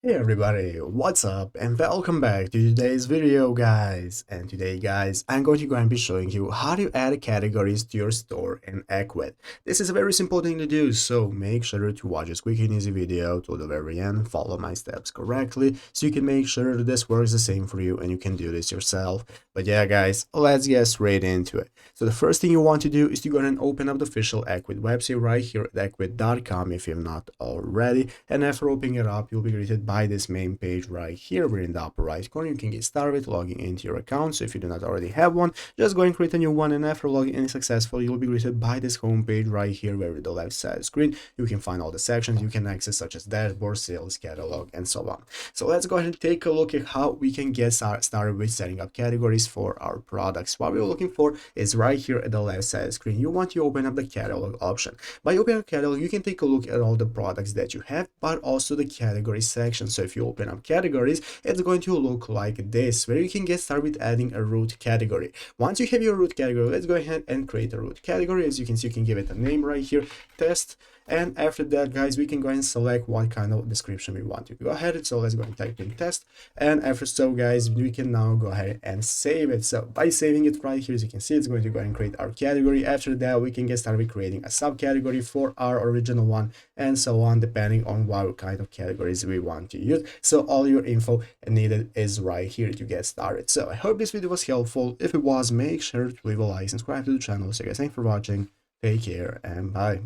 Hey everybody, what's up and welcome back to today's video guys. And today guys, I'm going to be showing you how to add categories to your store in Ecwid. This is a very simple thing to do, so make sure to watch this quick and easy video to the very end, follow my steps correctly so you can make sure that this works the same for you and you can do this yourself. But yeah guys, let's get straight into it. So the first thing you want to do is to go ahead and open up the official Ecwid website right here at ecwid.com if you've not already, and after opening it up you'll be greeted by this main page right here where in the upper right corner you can get started with logging into your account. So if you do not already have one, just go and create a new one, and after logging in successfully you'll be greeted by this home page right here where in the left side of the screen you can find all the sections you can access, such as dashboard, sales, catalog, and so on. So let's go ahead and take a look at how we can get started with setting up categories for our products. What we're looking for is right here at the left side of the screen. You want to open up the catalog option. By opening a catalog, you can take a look at all the products that you have, but also the category section. So if you open up categories, it's going to look like this, where you can get started with adding a root category. Once you have your root category, let's go ahead and create a root category. As you can see, you can give it a name right here, test. And after that guys, we can go and select what kind of description we want to go ahead. So let's go and type in test, and after so guys, we can now go ahead and save it. So by saving it right here, as you can see, it's going to go ahead and create our category. After that, we can get started with creating a subcategory for our original one, and so on, depending on what kind of categories we want to use. So all your info needed is right here to get started. So I hope this video was helpful. If it was, make sure to leave a like and subscribe to the channel. So guys, thanks for watching, take care, and bye.